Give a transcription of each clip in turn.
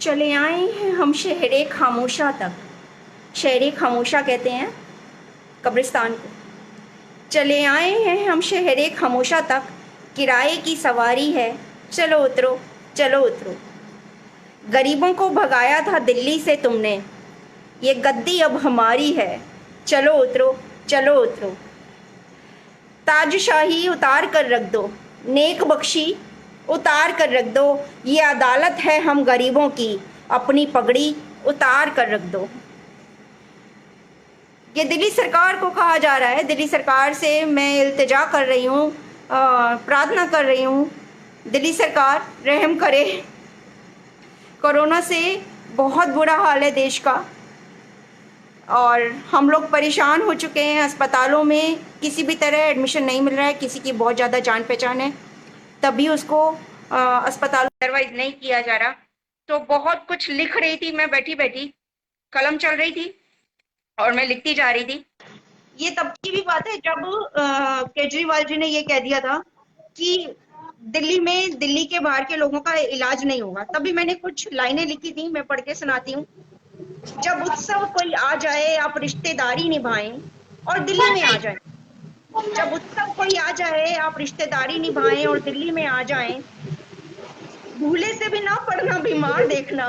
चले आए हैं हम शहरे खामोशा तक। शहरे खामोशा कहते हैं कब्रिस्तान को। चले आए हैं हम शहरे खामोशा तक, किराए की सवारी है, चलो उतरो चलो उतरो। गरीबों को भगाया था दिल्ली से तुमने, ये गद्दी अब हमारी है, चलो उतरो चलो उतरो। ताजशाही उतार कर रख दो, नेक बख्शी उतार कर रख दो, ये अदालत है हम गरीबों की, अपनी पगड़ी उतार कर रख दो। ये दिल्ली सरकार को कहा जा रहा है। दिल्ली सरकार से मैं इल्तिजा कर रही हूँ, प्रार्थना कर रही हूँ, दिल्ली सरकार रहम करे। कोरोना से बहुत बुरा हाल है देश का और हम लोग परेशान हो चुके हैं। अस्पतालों में किसी भी तरह एडमिशन नहीं मिल रहा है। किसी की बहुत ज़्यादा जान पहचान है तभी उसको अस्पताल अदरवाइज नहीं किया जा रहा। तो बहुत कुछ लिख रही थी मैं, बैठी बैठी कलम चल रही थी और मैं लिखती जा रही थी। ये तब की भी बात है जब केजरीवाल जी ने ये कह दिया था कि दिल्ली में, दिल्ली के बाहर के लोगों का इलाज नहीं होगा। तभी मैंने कुछ लाइनें लिखी थी, मैं पढ़ के सुनाती हूँ। जब उत्सव कोई आ जाए आप रिश्तेदारी निभाएं और दिल्ली में आ जाएं। जब उत्सव कोई आ जाए आप रिश्तेदारी निभाएं और दिल्ली में आ जाएं। भूले से भी ना पड़ना बीमार देखना,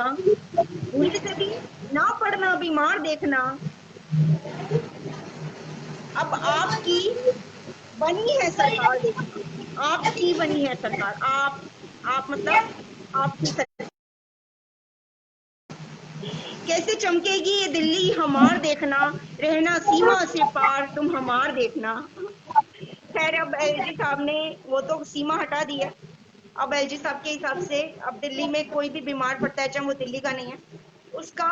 भूले से भी ना पड़ना बीमार देखना। अब आपकी बनी है सरकार, देखना आपकी बनी है सरकार। आप मतलब आपकी सरकार कैसे चमकेगी ये दिल्ली हमार देखना, रहना सीमा से पार तुम हमार देखना। खैर अब एलजी साहब ने वो तो सीमा हटा दी है। अब एलजी साहब के हिसाब से अब दिल्ली में कोई भी बीमार पड़ता है, चाहे वो दिल्ली का नहीं है, उसका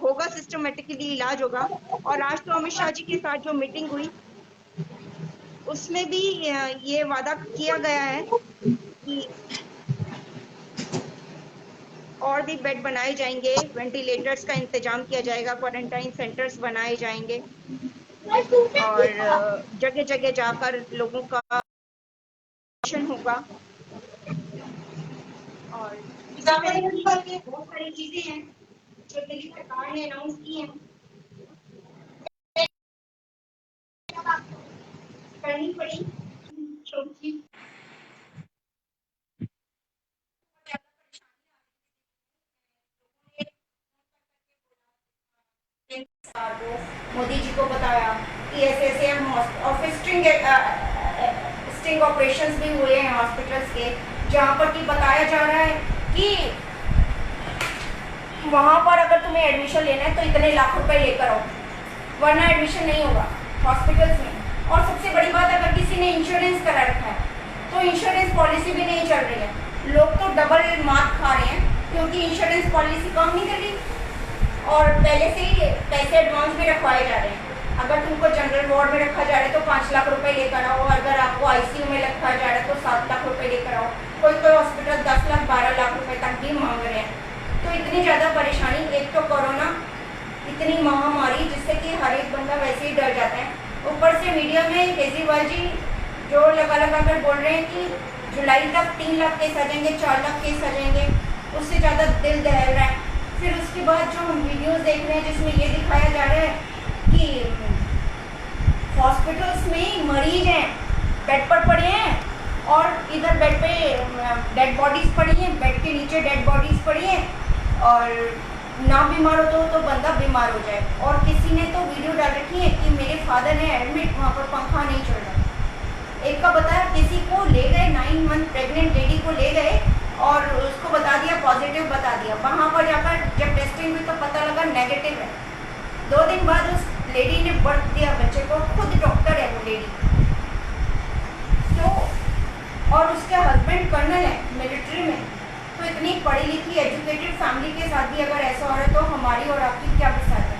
होगा सिस्टमेटिकली इलाज होगा। और आज तो अमित शाह जी के साथ जो मीटिंग हुई उसमें भी ये वादा किया गया है कि और भी बेड बनाए जाएंगे, वेंटिलेटर्स का इंतजाम किया जाएगा, क्वारंटाइन सेंटर्स बनाए जाएंगे और जगह जगह जाकर लोगों का होगा। और बहुत सारी चीजें हैं जो दिल्ली सरकार ने अनाउंस की हैं, करनी पड़ी क्योंकि मोदी जी को बताया कि ऐसे ऐसे हम और फिर स्टिंग ऑपरेशंस भी हुए हैं हॉस्पिटल्स के, जहाँ पर कि बताया जा रहा है कि वहाँ पर अगर तुम्हें एडमिशन लेना है तो इतने लाख रुपए लेकर आओ, वरना एडमिशन नहीं होगा हॉस्पिटल्स में। और सबसे बड़ी बात, अगर किसी ने इंश्योरेंस करा रखा है तो इंश्योरेंस पॉलिसी भी नहीं चल रही है। लोग तो डबल मार खा रहे हैं क्योंकि इंश्योरेंस पॉलिसी काम नहीं कर रही और पहले से ही पैसे एडवांस में रखवाए जा रहे हैं। अगर तुमको जनरल वार्ड में रखा जा रहा है तो 5 लाख रुपए लेकर आओ, अगर आपको आईसीयू में रखा जा रहा है तो 7 लाख रुपए लेकर आओ। कोई कोई हॉस्पिटल 10 लाख 12 लाख रुपए तक भी मांग रहे हैं। तो इतनी ज़्यादा परेशानी, एक तो कोरोना इतनी महामारी जिससे कि हर एक बंदा वैसे ही डर जाता है, ऊपर से मीडिया में केजरीवाल जी जो लगा कर बोल रहे हैं कि जुलाई तक 3 लाख केस आ जाएंगे, 4 लाख केस आ जाएंगे, उससे ज़्यादा दिल दहल रहा है। फिर उसके बाद जो हम वीडियोस देख रहे हैं जिसमें ये दिखाया जा रहा है कि हॉस्पिटल्स में मरीज हैं, बेड पर पड़े हैं और इधर बेड पे डेड बॉडीज पड़ी हैं, बेड के नीचे डेड बॉडीज पड़ी हैं और ना बीमार हो तो बंदा बीमार हो जाए। और किसी ने तो वीडियो डाल रखी है कि मेरे फादर है एडमिट, वहाँ पर पंखा नहीं चल रहा। एक का बताया किसी को ले गए, 9 मंथ प्रेग्नेंट लेडी को ले गए और उसको बता दिया पॉजिटिव बता दिया। वहाँ पर जाकर जब टेस्टिंग हुई तो पता लगा नेगेटिव है। 2 दिन बाद उस लेडी ने बर्थ दिया बच्चे को, खुद डॉक्टर है वो लेडी। तो और उसके हस्बैंड कर्नल है मिलिट्री में। तो इतनी पढ़ी लिखी एजुकेटेड फैमिली के साथ भी अगर ऐसा हो रहा है तो हमारी और आपकी क्या बसात है।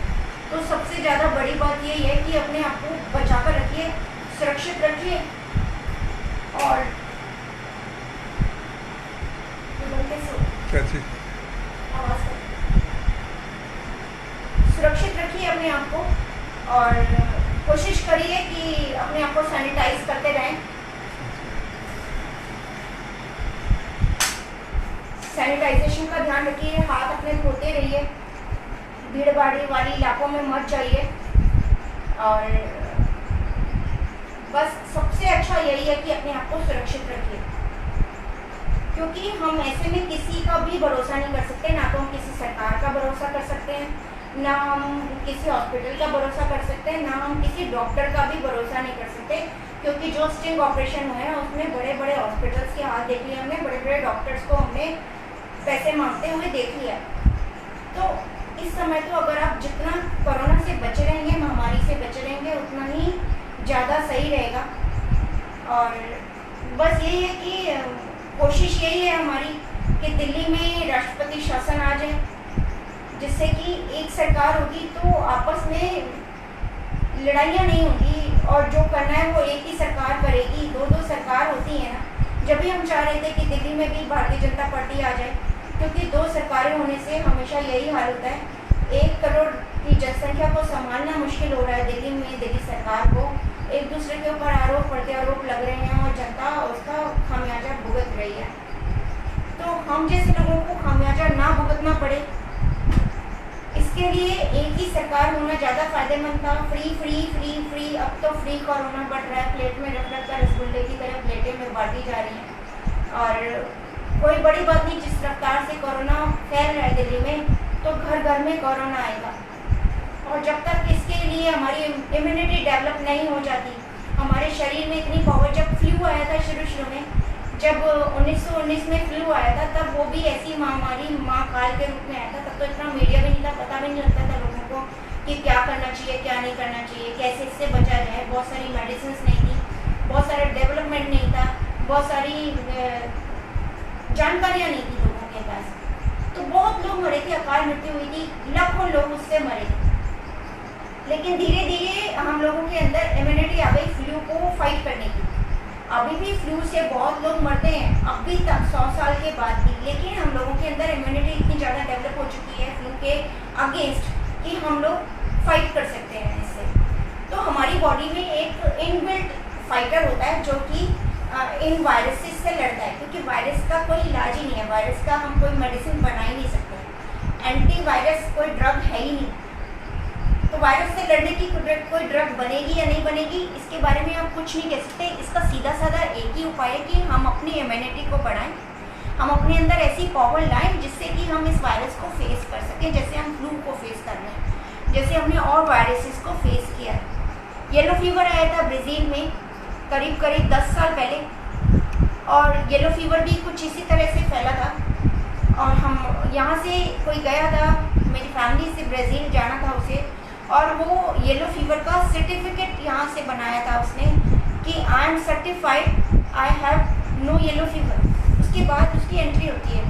तो सबसे ज़्यादा बड़ी बात यही है कि अपने आप को बचा कर रखिए, सुरक्षित रखिए और सुरक्षित रखिए अपने आप को और कोशिश करिए कि अपने आप को सैनिटाइज करते रहें। सैनिटाइजेशन का ध्यान रखिए, हाथ अपने धोते रहिए, भीड़ भाड़ वाली इलाकों में मत जाइए। और बस सबसे अच्छा यही है कि अपने आप को सुरक्षित रखिए, क्योंकि हम ऐसे में किसी का भी भरोसा नहीं कर सकते। ना तो हम किसी सरकार का भरोसा कर सकते हैं, ना हम किसी हॉस्पिटल का भरोसा कर सकते हैं, ना हम किसी डॉक्टर का भी भरोसा नहीं कर सकते, क्योंकि जो स्टिंग ऑपरेशन हुआ है उसमें बड़े बड़े हॉस्पिटल्स के हाल देख लिए हमने, बड़े बड़े डॉक्टर्स को हमने पैसे मांगते हुए देख लिया। तो इस समय तो अगर आप जितना कोरोना से बचे रहेंगे, महामारी से बचे रहेंगे, उतना ही ज़्यादा सही रहेगा। और बस यही है कि कोशिश यही है हमारी कि दिल्ली में राष्ट्रपति शासन आ जाए, जिससे कि एक सरकार होगी तो आपस में लड़ाइयाँ नहीं होंगी, और जो करना है वो एक ही सरकार करेगी। दो दो सरकार होती है ना। जब भी हम चाह रहे थे कि दिल्ली में भी भारतीय जनता पार्टी आ जाए, क्योंकि दो सरकारें होने से हमेशा यही हाल होता है, 1 करोड़ की जनसंख्या को संभालना मुश्किल हो रहा है दिल्ली में। दिल्ली सरकार को एक दूसरे के ऊपर आरोप प्रत्यारोप लग रहे हैं और जनता उसका खामियाजा भुगत रही है। तो हम जैसे लोगों को खामियाजा ना भुगतना पड़े, इसके लिए एक ही सरकार होना ज़्यादा फायदेमंद था। फ्री फ्री फ्री फ्री, अब तो फ्री कोरोना बढ़ रहा है, प्लेट में रख रख कर रसगुल्ले की तरह प्लेटें में बांटी जा रही हैं। और कोई बड़ी बात नहीं, जिस रफ्तार से कोरोना फैल रहा है दिल्ली में, तो घर घर में कोरोना आएगा। और जब तक इसके लिए हमारी इम्यूनिटी डेवलप नहीं हो जाती, हमारे शरीर में इतनी पावर, जब फ्लू आया था शुरू में, जब 1919 में फ्लू आया था, तब वो भी ऐसी महामारी महाकाल के रूप में आया था। तब तो इतना मीडिया भी नहीं था, पता भी नहीं लगता था लोगों को कि क्या करना चाहिए, क्या नहीं करना चाहिए, कैसे इससे बचा जाए। बहुत सारी मेडिसिन नहीं थी, बहुत सारा डेवलपमेंट नहीं था, बहुत सारी जानकारियाँ नहीं थी लोगों के पास। तो बहुत लोग मरे थे, अकाल मृत्यु हुई थी, लाखों लोग उससे मरे थे। लेकिन धीरे धीरे हम लोगों के अंदर इम्यूनिटी आ गई फ्लू को फाइट करने की। अभी भी फ्लू से बहुत लोग मरते हैं, अभी तक 100 साल के बाद भी, लेकिन हम लोगों के अंदर इम्यूनिटी इतनी ज़्यादा डेवलप हो चुकी है फ्लू के अगेंस्ट कि हम लोग फाइट कर सकते हैं इससे। तो हमारी बॉडी में एक इनबिल्ट फाइटर होता है जो कि इन वायरसेस से लड़ता है, क्योंकि वायरस का कोई इलाज ही नहीं है, वायरस का हम कोई मेडिसिन बना ही नहीं सकते, एंटीवायरस कोई ड्रग है ही नहीं। तो वायरस से लड़ने की कोई ड्रग बनेगी या नहीं बनेगी, इसके बारे में हम कुछ नहीं कह सकते। इसका सीधा साधा एक ही उपाय है कि हम अपनी इम्यूनिटी को बढ़ाएं, हम अपने अंदर ऐसी पावर लाएं जिससे कि हम इस वायरस को फेस कर सकें, जैसे हम फ्लू को फेस कर रहे हैं, जैसे हमने और वायरसेस को फेस किया। येलो फीवर आया था ब्राज़ील में करीब 10 साल पहले, और येलो फीवर भी कुछ इसी तरह से फैला था। और हम यहाँ से कोई गया था, मेरी फैमिली से ब्राज़ील जाना था उसे, और वो येलो फीवर का सर्टिफिकेट यहाँ से बनाया था उसने कि I am certified, I have no yellow fever. उसके बाद उसकी एंट्री होती है।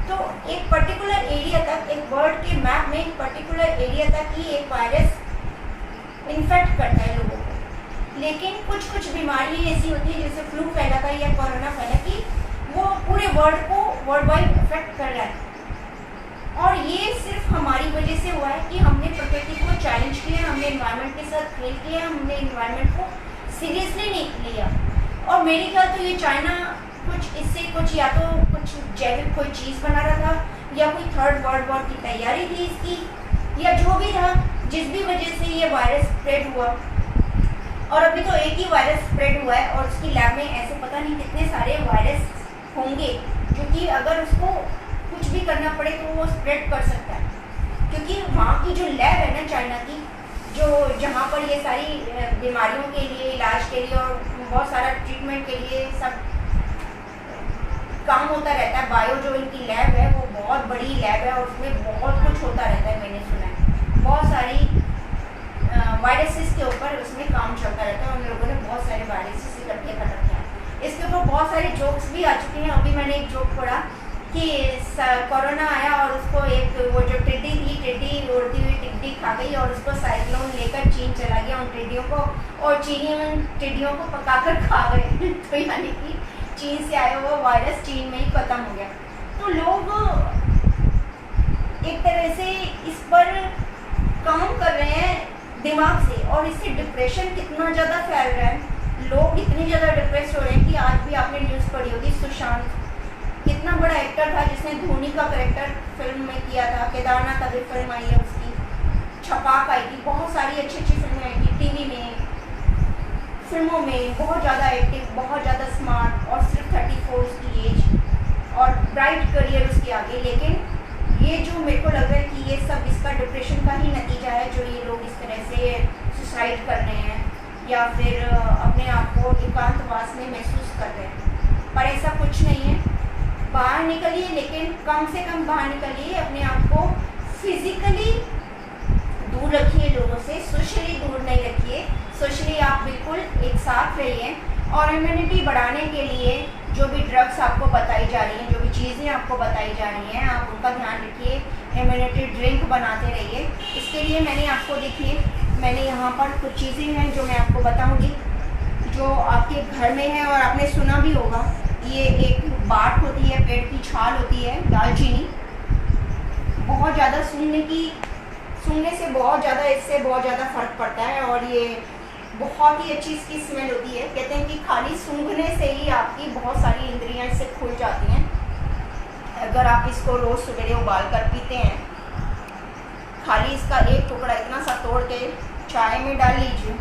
तो एक पर्टिकुलर एरिया तक, एक वर्ल्ड के मैप में एक पर्टिकुलर एरिया तक ही एक वायरस इन्फेक्ट करता है लोगों को। लेकिन कुछ कुछ बीमारी ऐसी होती है, जैसे फ्लू फैला था या कोरोना फैला, कि वो पूरे वर्ल्ड को वर्ल्ड वाइड इफेक्ट कर रहा है। और ये सिर्फ हमारी वजह से हुआ है कि हमने प्रकृति को चैलेंज किया, हमने इन्वायरमेंट के साथ खेल किया, हमने इन्वायरमेंट को सीरियसली नहीं लिया। और मेरे ख्याल तो ये चाइना कुछ इससे कुछ या तो कुछ जैविक कोई चीज़ बना रहा था, या कोई 3rd वर्ल्ड वॉर की तैयारी थी इसकी, या जो भी था, जिस भी वजह से ये वायरस स्प्रेड हुआ। और अभी तो एक ही वायरस स्प्रेड हुआ है, और उसकी लैब में ऐसे पता नहीं कितने सारे वायरस होंगे, क्योंकि अगर उसको कुछ भी करना पड़े तो वो स्प्रेड कर सकता है। क्योंकि वहाँ की जो लैब है ना चाइना की, जो जहाँ पर ये सारी बीमारियों के लिए, इलाज के लिए और बहुत सारा ट्रीटमेंट के लिए सब काम होता रहता है, बायो जो इनकी लैब है वो बहुत बड़ी लैब है, और उसमें बहुत कुछ होता रहता है। मैंने सुना है बहुत सारी वायरसेस के ऊपर उसमें काम चलता रहता है। उन लोगों ने बहुत सारे वायरसेस इकट्ठे कर रखे हैं। इसके ऊपर बहुत सारे जोक्स भी आ चुके हैं। अभी मैंने एक जोक पढ़ा कि कोरोना आया और उसको एक वो जो टिड्डी थी, टिड्डी उड़ती हुई टिड्डी खा गई, और उसको साइक्लोन लेकर चीन चला गया उन टिड्डियों को, और चीनी उन टिड्डियों को पकाकर खा गए। तो यानी कि चीन से आया हुआ वायरस चीन में ही खत्म हो गया। तो लोग एक तरह से इस पर काम कर रहे हैं दिमाग से, और इससे डिप्रेशन कितना ज़्यादा फैल रहा है। लोग इतने ज़्यादा डिप्रेस हो रहे हैं कि आज भी आपने न्यूज़ पढ़ी होगी, सुशांत इतना बड़ा एक्टर था जिसने धोनी का करेक्टर फिल्म में किया था। केदारनाथ अभी फिल्म आई है उसकी, छपाक आई थी, बहुत सारी अच्छी अच्छी फिल्में आई थी टीवी में, फिल्मों में। बहुत ज़्यादा एक्टिव, बहुत ज़्यादा स्मार्ट, और सिर्फ 34 उसकी एज और ब्राइट करियर उसके आगे। लेकिन ये जो मेरे को लग रहा है कि ये सब इसका डिप्रेशन का ही नतीजा है, जो ये लोग इस तरह से सुसाइड कर रहे हैं या फिर अपने आप को एकांतवास में महसूस कर रहे हैं। पर ऐसा कुछ नहीं है। बाहर निकलिए, लेकिन कम से कम बाहर निकलिए, अपने आप को फिजिकली दूर रखिए लोगों से, सोशली दूर नहीं रखिए। सोशली आप बिल्कुल एक साथ रहिए। और इम्यूनिटी बढ़ाने के लिए जो भी ड्रग्स आपको बताई जा रही हैं, जो भी चीज़ें आपको बताई जा रही हैं, आप उनका ध्यान रखिए। इम्यूनिटी ड्रिंक बनाते रहिए। इसके लिए मैंने आपको, देखिए मैंने यहाँ पर कुछ चीज़ें हैं जो मैं आपको बताऊँगी, जो आपके घर में है और आपने सुना भी होगा। ये एक बाट होती है, पेड़ की छाल होती है, दालचीनी। बहुत ज़्यादा सूंघने से बहुत ज़्यादा, इससे बहुत ज़्यादा फ़र्क पड़ता है और ये बहुत ही अच्छी इसकी स्मेल होती है। कहते हैं कि खाली सूंघने से ही आपकी बहुत सारी इंद्रियां इससे खुल जाती हैं। अगर आप इसको रोज़ सवेरे उबाल कर पीते हैं, खाली इसका एक टुकड़ा इतना सा तोड़ के चाय में डाल लीजिए।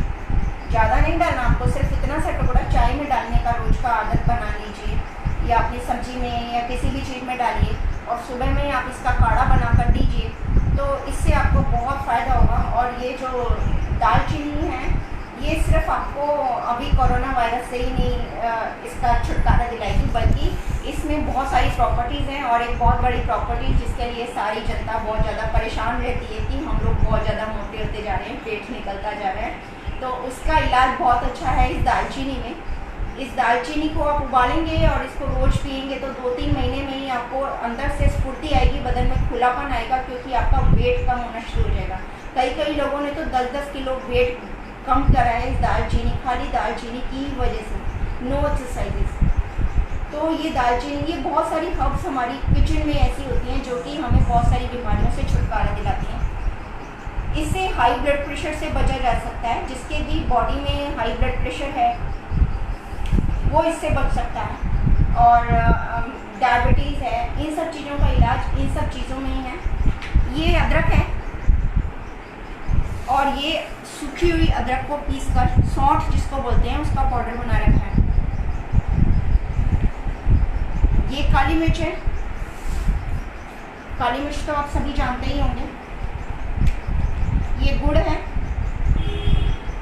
ज़्यादा नहीं डालना आपको, सिर्फ इतना सा टुकड़ा चाय में डालने का रोज़ का आदत बना लीजिए, या अपनी सब्जी में या किसी भी चीज़ में डालिए और सुबह में आप इसका काढ़ा बना कर दीजिए। तो इससे आपको बहुत फ़ायदा होगा। और ये जो दालचीनी है, ये सिर्फ आपको अभी कोरोना वायरस से ही नहीं इसका छुटकारा दिलाएगी, बल्कि इसमें बहुत सारी प्रॉपर्टीज़ हैं। और एक बहुत बड़ी प्रॉपर्टी जिसके लिए सारी जनता बहुत ज़्यादा परेशान रहती है कि हम लोग बहुत ज़्यादा मोटे होते जा रहे हैं, पेट निकलता जा रहा है, तो उसका इलाज बहुत अच्छा है इस दालचीनी में। इस दालचीनी को आप उबालेंगे और इसको रोज़ पिएंगे तो 2-3 महीने में ही आपको अंदर से स्फूर्ति आएगी, बदन में खुलापन आएगा, क्योंकि आपका वेट कम होना शुरू हो जाएगा। कई लोगों ने तो 10-10 किलो वेट कम करा है इस दालचीनी, खाली दालचीनी की वजह से, नो एक्सरसाइजेस। तो ये दालचीनी, ये बहुत सारी हर्ब्स हमारी किचन में ऐसी होती हैं जो कि हमें बहुत सारी बीमारियों से छुटकारा दिलाती हैं। इससे हाई ब्लड प्रेशर से बचा जा सकता है। जिसके भी बॉडी में हाई ब्लड प्रेशर है वो इससे बच सकता है। और डायबिटीज़ है, इन सब चीज़ों का इलाज इन सब चीज़ों में ही है। ये अदरक है और ये सूखी हुई अदरक को पीसकर, सौंठ जिसको बोलते हैं, उसका पाउडर बना रखा है। ये काली मिर्च है, काली मिर्च तो आप सभी जानते ही होंगे। ये गुड़ है।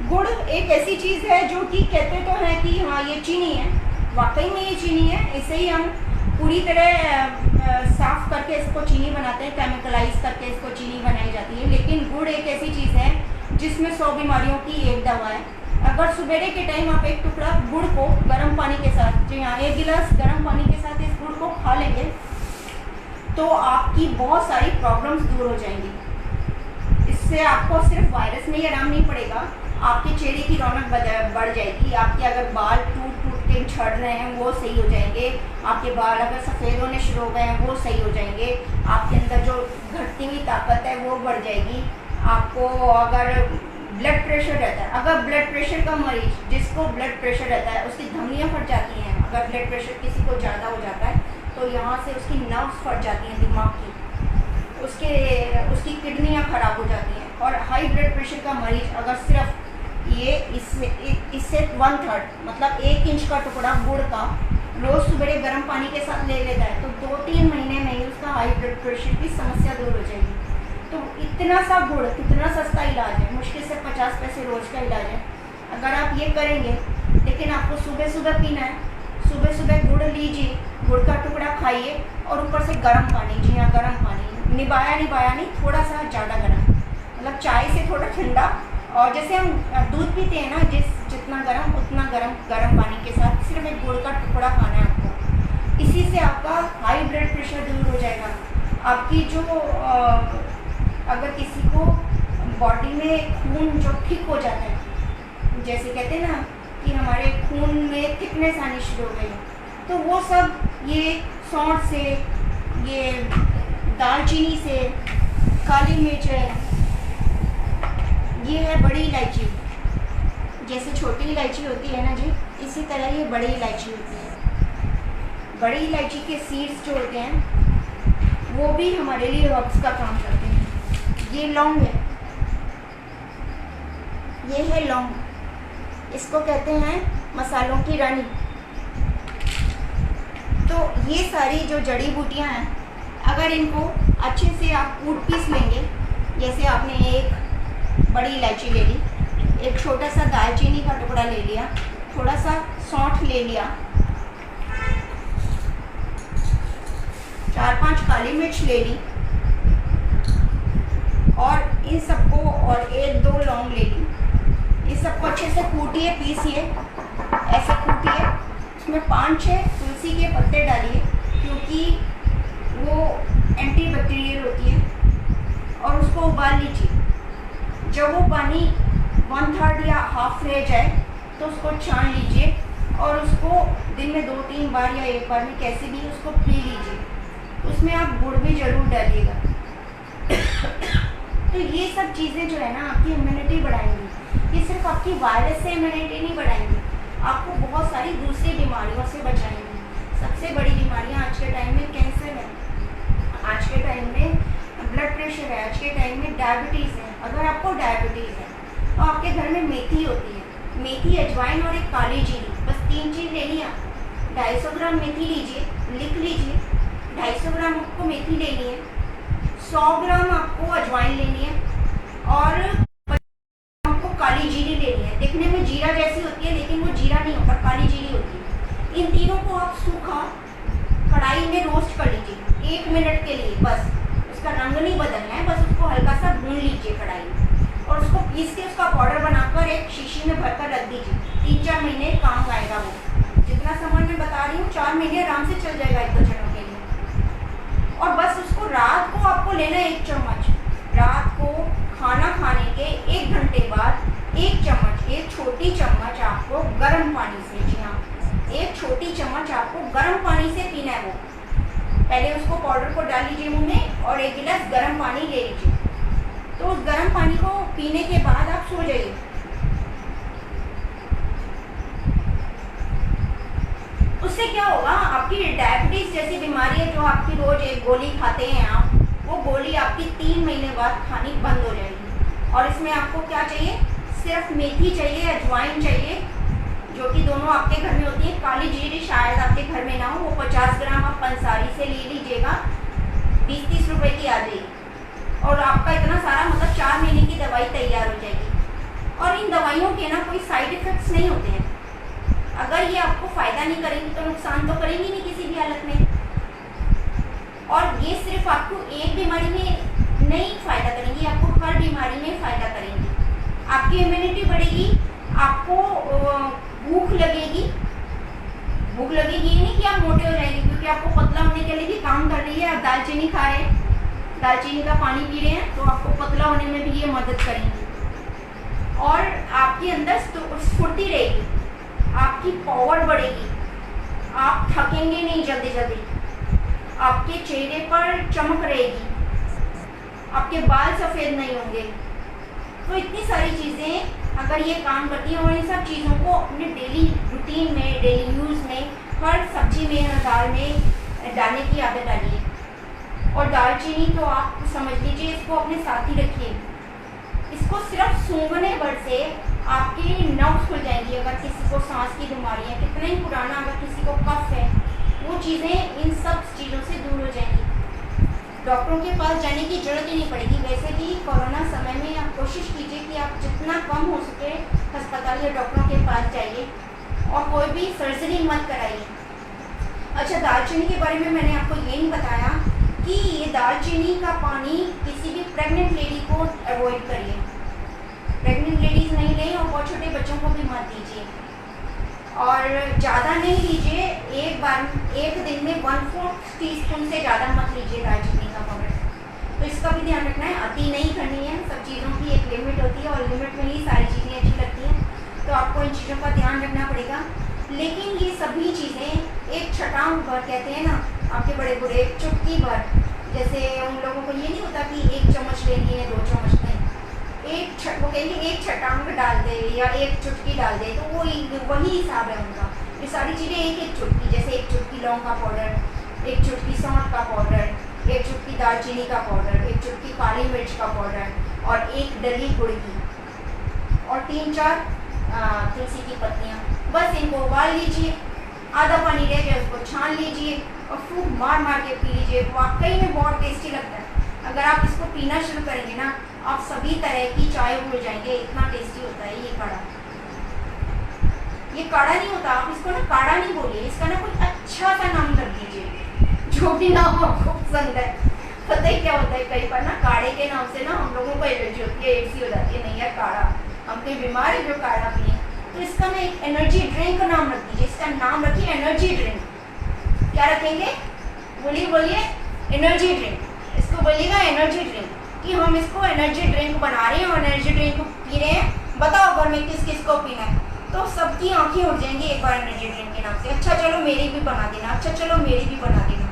गुड़ एक ऐसी चीज़ है जो कि कहते तो हैं कि हाँ ये चीनी है, वाकई में ये चीनी है। इसे ही हम पूरी तरह साफ करके इसको चीनी बनाते हैं, केमिकलाइज करके इसको चीनी बनाई जाती है। लेकिन गुड़ एक ऐसी चीज़ है जिसमें 100 बीमारियों की एक दवा है। अगर सुबह के टाइम आप एक टुकड़ा गुड़ को गर्म पानी के साथ, जी हाँ, 1 गिलास गर्म पानी के साथ इस गुड़ को खा लेंगे तो आपकी बहुत सारी प्रॉब्लम्स दूर हो जाएंगी। इससे आपको सिर्फ वायरस में ही आराम नहीं पड़ेगा, आपके चेहरे की रौनक बढ़ जाएगी। आपके अगर बाल टूट के झड़ रहे हैं वो सही हो जाएंगे, आपके बाल अगर सफ़ेद होने शुरू हो गए हैं वो सही हो जाएंगे, आपके अंदर जो घटती हुई ताकत है वो बढ़ जाएगी। आपको अगर ब्लड प्रेशर रहता है, अगर ब्लड प्रेशर का मरीज, जिसको ब्लड प्रेशर रहता है, उसकी धमनियाँ फट जाती हैं। अगर ब्लड प्रेशर किसी को ज़्यादा हो जाता है तो यहाँ से उसकी नर्व्स फट जाती हैं दिमाग की, उसकी किडनियाँ ख़राब हो जाती हैं। और हाई ब्लड प्रेशर का मरीज अगर सिर्फ ये इससे 1/3 मतलब 1 इंच का टुकड़ा गुड़ का रोज़ सुबह गर्म पानी के साथ ले लेता है तो 2-3 महीने में ही उसका हाई ब्लड प्रेशर की समस्या दूर हो जाएगी। तो इतना सा गुड़, कितना सस्ता इलाज है, मुश्किल से 50 पैसे रोज़ का इलाज है। अगर आप ये करेंगे, लेकिन आपको सुबह पीना है, सुबह गुड़ लीजिए, गुड़ का टुकड़ा खाइए और ऊपर से गर्म पानी, जी हाँ गर्म पानी, निभाया नहीं, थोड़ा सा ज़्यादा गर्म, मतलब चाय से थोड़ा ठंडा। और जैसे हम दूध पीते हैं ना, जितना गर्म उतना गर्म पानी के साथ सिर्फ एक गुड़ का टुकड़ा खाना है आपको। इसी से आपका हाई ब्लड प्रेशर दूर हो जाएगा। आपकी जो अगर किसी को बॉडी में खून जो थिक हो जाता है, जैसे कहते हैं ना कि हमारे खून में थिकनेस आनी शुरू हो गई, तो वो सब ये सौंठ से, ये दालचीनी से, काली मिर्च है, ये है बड़ी इलायची। जैसे छोटी इलायची होती है ना जी, इसी तरह ये बड़ी इलायची होती है। बड़ी इलायची के सीड्स जो होते हैं वो भी हमारे लिए हर्ब्स का काम करते हैं। ये लौंग है, ये है लौंग, इसको कहते हैं मसालों की रानी। तो ये सारी जो जड़ी बूटियां हैं, अगर इनको अच्छे से आप कूट पीस लेंगे, जैसे आपने एक बड़ी इलायची ले ली, एक छोटा सा दालचीनी का टुकड़ा ले लिया, थोड़ा सा सौंठ ले लिया, 4-5 काली मिर्च ले ली और इन सबको, और 1-2 लौंग ले ली। इस सबको अच्छे से कूटिए, पीसिए, ऐसे कूटिए। उसमें 5-6 तुलसी के पत्ते डालिए क्योंकि वो एंटी बैक्टीरियल होती है। और उसको उबाल लीजिए। जब वो पानी 1/3 या हाफ रह जाए तो उसको छान लीजिए और उसको दिन में 2-3 बार या एक बार में कैसे भी उसको पी लीजिए। उसमें आप गुड़ भी ज़रूर डालिएगा। तो ये सब चीज़ें जो है ना आपकी इम्यूनिटी बढ़ाएंगी। ये सिर्फ आपकी वायरस से इम्यूनिटी नहीं बढ़ाएंगी, आपको बहुत सारी दूसरी बीमारियों से बचाएंगी। सबसे बड़ी बीमारियां आज के टाइम में कैंसर है, आज के टाइम में ब्लड प्रेशर है, आज के टाइम में डायबिटीज़ है। अगर आपको डायबिटीज़ है तो आपके घर में मेथी होती है, मेथी, अजवाइन और एक काली जीरी, बस 3 चीज़ ले लिया। 250 ग्राम मेथी लीजिए, लिख लीजिए। 250 ग्राम आपको मेथी लेनी है, 100 ग्राम आपको अजवाइन लेनी है और आपको काली जीरी लेनी है। दिखने में जीरा जैसी होती है लेकिन वो जीरा नहीं होता, काली जीरी होती है। इन तीनों को आप सूखा कढ़ाई में रोस्ट कर लीजिए 1 मिनट के लिए, बस उसका रंग नहीं बदलना है, बस उसको हल्का सा भून लीजिए कढ़ाई में और उसको पीस के उसका पाउडर बनाकर एक शीशी में भरकर रख दीजिए। 3-4 महीने काम आएगा वो। जितना सामान मैं बता रही हूँ 4 महीने आराम से चल जाएगा 1-2 जनों के लिए। और बस उसको रात को आपको लेना है 1 चम्मच। रात को खाना खाने के 1 घंटे बाद 1 चम्मच, एक छोटी चम्मच आपको गर्म पानी से, जी हाँ, एक छोटी चम्मच आपको गर्म पानी से पीना है। वो पहले उसको पाउडर को डाल लीजिए मुँह में और 1 गिलास गर्म पानी ले लीजिए। तो उस गर्म पानी को पीने के बाद आप सो जाइए। उससे क्या होगा, आपकी डायबिटीज जैसी बीमारी है जो आपकी रोज एक गोली खाते हैं आप, वो गोली आपकी 3 महीने बाद खानी बंद हो जाएगी। और इसमें आपको क्या चाहिए, सिर्फ मेथी चाहिए, अजवाइन चाहिए, जो कि दोनों आपके घर में होती है। काली जीरी शायद आपके घर में ना हो, वो 50 ग्राम आप पंसारी से ले लीजिएगा, 20-30 रुपए की आ जाएगी और आपका इतना सारा मतलब 4 महीने की दवाई तैयार हो जाएगी। और इन दवाइयों के ना कोई साइड इफेक्ट्स नहीं होते हैं। अगर ये आपको फ़ायदा नहीं करेंगी तो नुकसान तो करेंगी नहीं किसी भी हालत में। और ये सिर्फ आपको एक बीमारी में नहीं फ़ायदा करेंगी, आपको हर बीमारी में फ़ायदा करेंगी। आपकी इम्यूनिटी बढ़ेगी, आपको भूख लगेगी। भूख लगेगी ये नहीं कि आप मोटे हो जाएंगे, क्योंकि आपको पतला होने के लिए भी काम कर रही है। आप दालचीनी खा रहे हैं, दालचीनी का पानी पी रहे हैं, तो आपको पतला होने में भी ये मदद करेंगी। और आपके अंदर स्फूर्ति रहेगी, आपकी पावर बढ़ेगी, आप थकेंगे नहीं जल्दी जल्दी, आपके चेहरे पर चमक रहेगी, आपके बाल सफ़ेद नहीं होंगे। तो इतनी सारी चीज़ें अगर ये काम करती हैं, और इन सब चीज़ों को अपने डेली रूटीन में, डेली यूज़ में, हर सब्जी में और दाल में डालने की आदत डालिए। और दालचीनी तो आप समझ लीजिए, इसको अपने साथ ही रखिए। इसको सिर्फ सूंघने भर से आपकी नब्ज़ खुल जाएंगी। अगर किसी को सांस की बीमारी है, कितना ही पुराना, अगर किसी को कफ है, वो चीज़ें इन सब चीज़ों से दूर हो जाएंगी। डॉक्टरों के पास जाने की ज़रूरत ही नहीं पड़ेगी। वैसे भी कोरोना समय में आप कोशिश कीजिए कि आप जितना कम हो सके अस्पताल या डॉक्टरों के पास जाइए और कोई भी सर्जरी मत कराइए। अच्छा, दालचीनी के बारे में मैंने आपको ये नहीं बताया कि ये दालचीनी का पानी किसी भी प्रेग्नेंट लेडी को अवॉइड करिए। प्रेग्नेंट लेडीज़ नहीं लें और बहुत छोटे बच्चों को भी मत दीजिए। और ज़्यादा नहीं लीजिए, एक दिन में 1/4 टीस्पून से ज़्यादा मत लीजिए दालचीनी का पाउडर। तो इसका भी ध्यान रखना है, अति नहीं करनी है। सब चीज़ों की एक लिमिट होती है और लिमिट में ही सारी चीज़ें अच्छी लगती हैं, तो आपको इन चीज़ों का ध्यान रखना पड़ेगा। लेकिन ये सभी चीज़ें एक छटांग भर, कहते हैं ना आपके बड़े बूढ़े, चुटकी भर, जैसे उन लोगों को ये नहीं होता कि 1 चम्मच लेनी है, 2 चम्मच नहीं, वो कहेंगे 1 छटांग डाल दे या 1 चुटकी डाल दे, तो वो वही हिसाब है उनका। ये सारी चीज़ें एक एक चुटकी, जैसे एक चुटकी लौंग का पाउडर, एक चुटकी सौंठ का पाउडर, एक चुटकी दालचीनी का पाउडर, एक चुटकी काली मिर्च का पाउडर और एक डली गुड़ की और 3-4 तुलसी की पत्तियाँ। बस इनको उबाल लीजिए, आधा पानी रह गया उसको छान लीजिए और खूब मार मार के पी लीजिए। वाकई में बहुत टेस्टी लगता है। अगर आप इसको पीना शुरू करेंगे ना, आप सभी तरह की चाय भूल जाएंगे, इतना टेस्टी होता है ये काढ़ा। ये काढ़ा नहीं होता, आप इसको ना काढ़ा नहीं बोलिए, इसका ना कोई अच्छा सा नाम रख दीजिए, जो भी नाम आपको पसंद है। पता ही क्या होता है, कई बार ना काढ़े के नाम से ना हम लोगों को एलर्जी होती है, एड्स हो जाती है। नहीं यार, काढ़ा, हम कोई बीमार है जो काढ़ा पिए, तो इसका ना एक एनर्जी ड्रिंक का नाम रख दीजिए। इसका नाम रखिए एनर्जी ड्रिंक। क्या रखेंगे? बोलिए बोलिए, एनर्जी ड्रिंक। इसको बोलिएगा एनर्जी ड्रिंक, कि हम इसको एनर्जी ड्रिंक बना रहे हैं और एनर्जी ड्रिंक को पी रहे हैं। बताओ घर में किस किस को पीना है, तो सबकी आंखें उठ जाएंगी एक बार एनर्जी ड्रिंक के नाम से। अच्छा चलो मेरी भी बना देना, अच्छा चलो मेरी भी बना देना।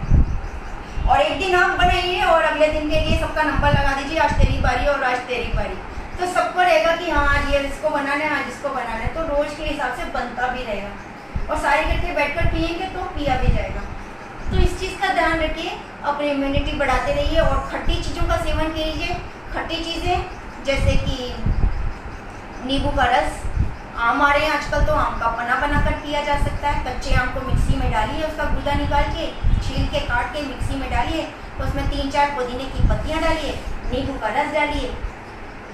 और एक दिन आप बनाइए और अगले दिन के लिए सबका नंबर लगा दीजिए, आज तेरी बारी और आज तेरी बारी। तो सबको रहेगा कि हाँ आज ये इसको बनाना है, आज इसको बनाना है, तो रोज के हिसाब से बनता भी रहेगा और सारे इकट्ठे बैठकर पियेंगे तो पिया भी जाएगा। तो इस चीज़ का ध्यान रखिए, अपनी इम्यूनिटी बढ़ाते रहिए और खट्टी चीज़ों का सेवन कीजिए। खट्टी चीज़ें जैसे कि नींबू का रस, आम आ रहे हैं आजकल, तो आम का पन्ना बनाकर पिया जा सकता है। कच्चे आम को मिक्सी में डालिए, उसका गूदा निकाल के छील के काट के मिक्सी में डालिए, तो उसमें 3-4 पुदीने की पत्तियाँ डालिए, नींबू का रस डालिए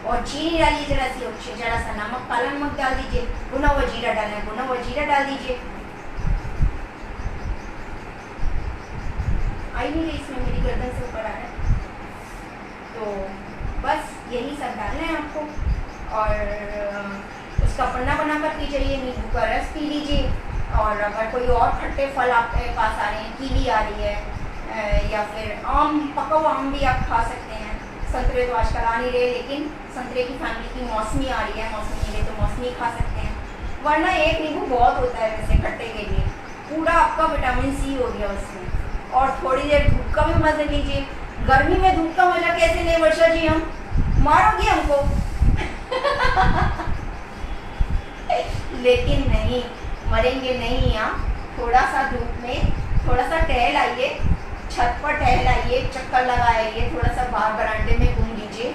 और चीनी डालिए जरा सी, जरा सा नमक, काला नमक डाल दीजिए। भुना हुआ जीरा डालना है, भुना हुआ जीरा डाल दीजिए। आई नहीं रही इसमें, मेरी गर्दन से ऊपर आ रहा है। तो बस यही सब डालना है आपको और उसका पन्ना बनाकर पी जाइए। नींबू का रस पी लीजिए। और अगर कोई और खट्टे फल आपके पास आ रहे हैं, कीवी आ रही है या फिर आम, पका हुआ आम भी आप खा सकते हैं। संतरे तो आजकल आ नहीं रहे, लेकिन संतरे की फैमिली की मौसमी आ रही है, मौसमी नहीं रही तो मौसमी खा सकते हैं। वरना एक नींबू बहुत होता है वैसे खट्टे के लिए, पूरा आपका विटामिन सी हो गया उसमें। और थोड़ी देर धूप का भी मजा लीजिए। गर्मी में धूप का मजा कैसे ले वर्षा जी, हम मारोगे हमको लेकिन नहीं, मरेंगे नहीं आप। थोड़ा सा धूप में थोड़ा सा टहल आइए, छत पर टहल आइए, चक्कर लगाइए, थोड़ा सा बाहर बरामदे में घूम लीजिए।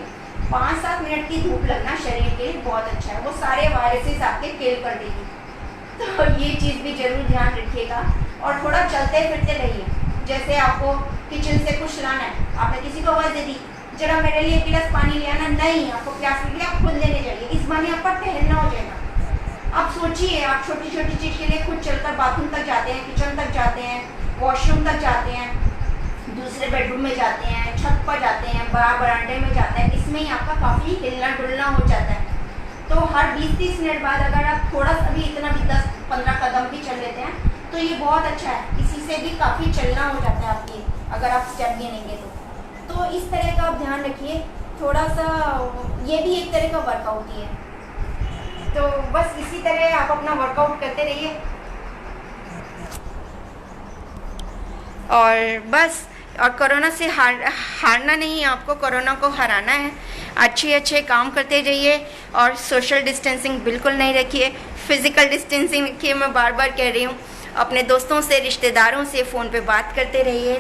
5-7 मिनट की धूप लगना शरीर के लिए बहुत अच्छा है, वो सारे वायरसेस आपके किल कर देगी। तो ये चीज़ भी जरूर ध्यान रखिएगा। और थोड़ा चलते फिरते रहिए। जैसे आपको किचन से कुछ लाना है, आपने किसी को आवाज़ दे दी, जरा मेरे लिए 1 गिलास पानी ले आना, नहीं आपको प्यास लगी, आप खुद लेने जाइए। इस बहाने आपका टहलना हो जाएगा। आप सोचिए, आप छोटी छोटी चीज़ के लिए खुद चलकर बाथरूम तक जाते हैं, किचन तक जाते हैं, वॉशरूम तक जाते हैं, दूसरे बेडरूम में जाते हैं, छत पर जाते हैं, बरामदे में जाते हैं। इसमें ही आपका काफ़ी हिलना डुलना हो जाता है। तो हर 20-30 मिनट बाद अगर आप थोड़ा सा भी, इतना भी 10-15 कदम भी चल लेते हैं तो ये बहुत अच्छा है। इसी से भी काफ़ी चलना हो जाता है आपकी, अगर आप स्टेप गिनेंगे तो इस तरह का आप ध्यान रखिए। थोड़ा सा ये भी एक तरह का वर्कआउट ही है। तो बस इसी तरह आप अपना वर्कआउट करते रहिए और बस। और कोरोना से हारना नहीं है, आपको कोरोना को हराना है। अच्छे काम करते जाइए और सोशल डिस्टेंसिंग बिल्कुल नहीं रखिए, फिज़िकल डिस्टेंसिंग रखिए। मैं बार बार कह रही हूँ, अपने दोस्तों से, रिश्तेदारों से फ़ोन पे बात करते रहिए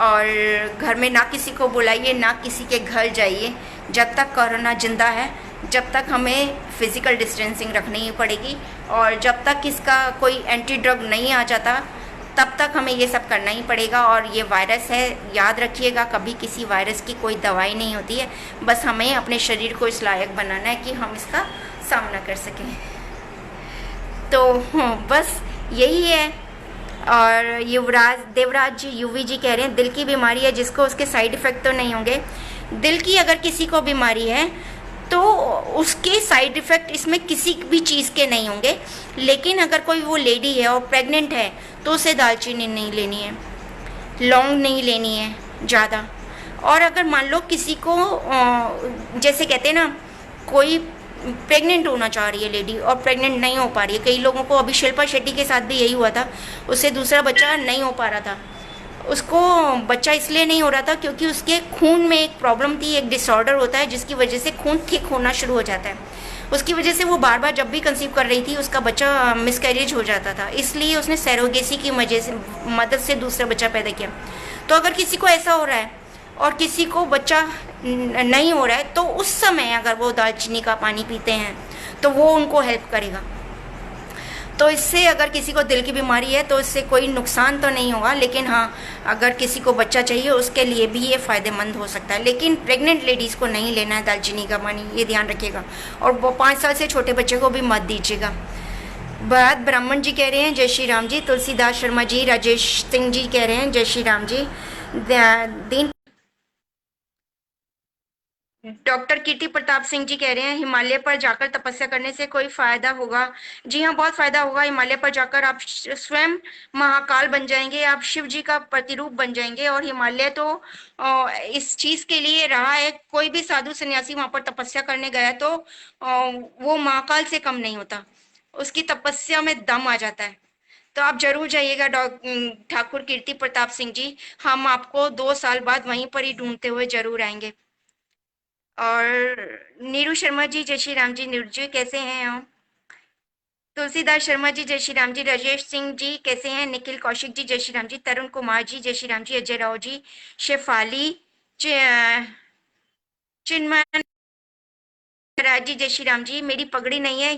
और घर में ना किसी को बुलाइए, ना किसी के घर जाइए। जब तक कोरोना ज़िंदा है, जब तक हमें फ़िज़िकल डिस्टेंसिंग रखनी ही पड़ेगी और जब तक इसका कोई एंटी ड्रग नहीं आ जाता तब तक हमें ये सब करना ही पड़ेगा। और ये वायरस है, याद रखिएगा, कभी किसी वायरस की कोई दवाई नहीं होती है। बस हमें अपने शरीर को इस लायक बनाना है कि हम इसका सामना कर सकें। तो बस यही है। और देवराज जी, यूवी जी कह रहे हैं दिल की बीमारी है जिसको उसके साइड इफ़ेक्ट तो नहीं होंगे। दिल की अगर किसी को बीमारी है तो उसके साइड इफ़ेक्ट इसमें किसी भी चीज़ के नहीं होंगे। लेकिन अगर कोई वो लेडी है और प्रेग्नेंट है तो उसे दालचीनी नहीं लेनी है, लौंग नहीं लेनी है ज़्यादा। और अगर मान लो किसी को जैसे कहते हैं ना, कोई प्रेग्नेंट होना चाह रही है लेडी और प्रेग्नेंट नहीं हो पा रही है, कई लोगों को, अभी शिल्पा शेट्टी के साथ भी यही हुआ था, उससे दूसरा बच्चा नहीं हो पा रहा था। उसको बच्चा इसलिए नहीं हो रहा था क्योंकि उसके खून में एक प्रॉब्लम थी, एक डिसऑर्डर होता है जिसकी वजह से खून थिक होना शुरू हो जाता है। उसकी वजह से वो बार बार जब भी कंसीव कर रही थी उसका बच्चा मिसकैरेज हो जाता था, इसलिए उसने सैरोगेसी की मदद से दूसरा बच्चा पैदा किया। तो अगर किसी को ऐसा हो रहा है और किसी को बच्चा नहीं हो रहा है, तो उस समय अगर वो दालचीनी का पानी पीते हैं तो वो उनको हेल्प करेगा। तो इससे अगर किसी को दिल की बीमारी है तो इससे कोई नुकसान तो नहीं होगा, लेकिन हाँ, अगर किसी को बच्चा चाहिए उसके लिए भी ये फ़ायदेमंद हो सकता है। लेकिन प्रेग्नेंट लेडीज़ को नहीं लेना है दालचीनी का पानी, ये ध्यान रखिएगा। और वो 5 साल से छोटे बच्चे को भी मत दीजिएगा। बात ब्राह्मण जी कह रहे हैं जय श्री राम जी, तुलसीदास शर्मा जी, राजेश सिंह जी कह रहे हैं जय श्री राम जी, दीन डॉक्टर कीर्ति प्रताप सिंह जी कह रहे हैं हिमालय पर जाकर तपस्या करने से कोई फायदा होगा? जी हाँ, बहुत फायदा होगा। हिमालय पर जाकर आप स्वयं महाकाल बन जाएंगे, आप शिव जी का प्रतिरूप बन जाएंगे। और हिमालय तो इस चीज के लिए रहा है, कोई भी साधु सन्यासी वहां पर तपस्या करने गया तो वो महाकाल से कम नहीं होता, उसकी तपस्या में दम आ जाता है। तो आप जरूर जाइएगा ठाकुर कीर्ति प्रताप सिंह जी, हम आपको 2 साल बाद वहीं पर ही ढूंढते हुए जरूर आएंगे। और नीरू शर्मा जी जय श्री राम जी, नीरू जी कैसे हैं आप? तुलसीदास शर्मा जी जय श्री राम जी, राजेश सिंह जी कैसे हैं? निखिल कौशिक जी जय श्री राम जी, तरुण कुमार जी जय श्री राम जी, अजय राव जी, शेफाली, चिन्मय राज जी जय श्री राम जी। मेरी पगड़ी नहीं है,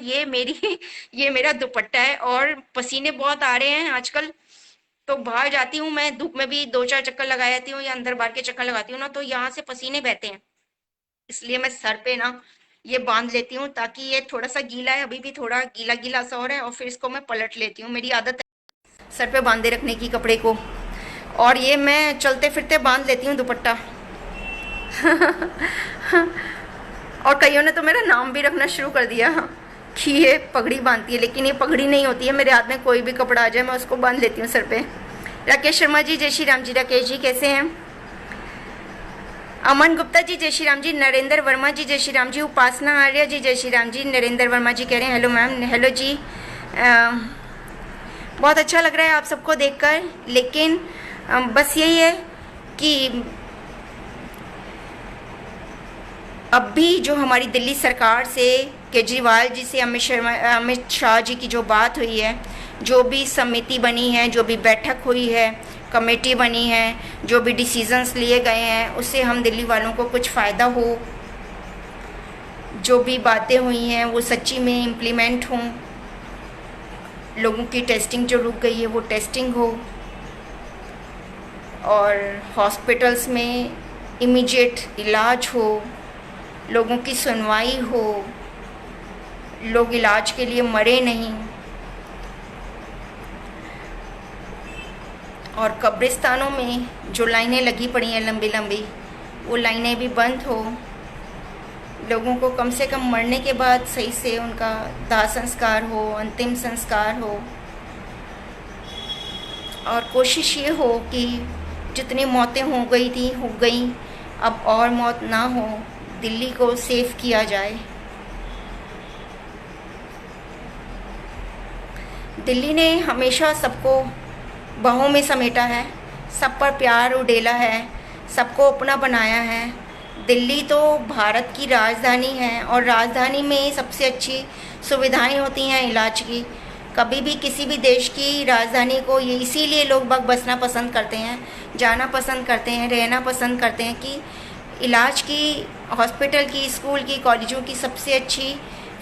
ये मेरा दुपट्टा है और पसीने बहुत आ रहे हैं आजकल। तो बाहर जाती हूँ मैं, धूप में भी 2-4 चक्कर लगा जाती हूँ या अंदर बाहर के चक्कर लगाती हूँ ना, तो यहाँ से पसीने बहते हैं, इसलिए मैं सर पे ना ये बांध लेती हूँ, ताकि ये थोड़ा सा गीला है, अभी भी थोड़ा गीला गीला सा हो रहा है, और फिर इसको मैं पलट लेती हूँ। मेरी आदत है सर पे बांधे रखने की कपड़े को, और ये मैं चलते फिरते बांध लेती हूँ दुपट्टा। और कईयों ने तो मेरा नाम भी रखना शुरू कर दिया कि ये पगड़ी बांधती है, लेकिन ये पगड़ी नहीं होती है, मेरे हाथ में कोई भी कपड़ा आ जाए मैं उसको बांध लेती हूँ सर पे। राकेश शर्मा जी जय श्री राम जी, राकेश जी कैसे हैं? अमन गुप्ता जी जय श्री राम जी, नरेंद्र वर्मा जी जय श्री राम जी, उपासना आर्य जी जय श्री राम जी, नरेंद्र वर्मा जी कह रहे हैं हेलो मैम, हेलो जी। बहुत अच्छा लग रहा है आप सबको देखकर, लेकिन बस यही है कि अब भी जो हमारी दिल्ली सरकार से, केजरीवाल जी से, अमित शाह जी की जो बात हुई है, जो भी समिति बनी है, जो भी बैठक हुई है, कमेटी बनी है, जो भी डिसीजंस लिए गए हैं, उससे हम दिल्ली वालों को कुछ फ़ायदा हो, जो भी बातें हुई हैं वो सच्ची में इम्प्लीमेंट हों, लोगों की टेस्टिंग जो रुक गई है वो टेस्टिंग हो, और हॉस्पिटल्स में इमीडिएट इलाज हो, लोगों की सुनवाई हो, लोग इलाज के लिए मरे नहीं, और कब्रिस्तानों में जो लाइनें लगी पड़ी हैं लंबी लंबी, वो लाइनें भी बंद हो, लोगों को कम से कम मरने के बाद सही से उनका दाह संस्कार हो, अंतिम संस्कार हो, और कोशिश ये हो कि जितनी मौतें हो गई थी हो गई, अब और मौत ना हो, दिल्ली को सेफ किया जाए। दिल्ली ने हमेशा सबको बाहों में समेटा है, सब पर प्यार उड़ेला है, सबको अपना बनाया है। दिल्ली तो भारत की राजधानी है, और राजधानी में सबसे अच्छी सुविधाएं होती हैं इलाज की। कभी भी किसी भी देश की राजधानी को ये इसीलिए लोग बाग बसना पसंद करते हैं, जाना पसंद करते हैं, रहना पसंद करते हैं कि इलाज की, हॉस्पिटल की, स्कूल की, कॉलेजों की सबसे अच्छी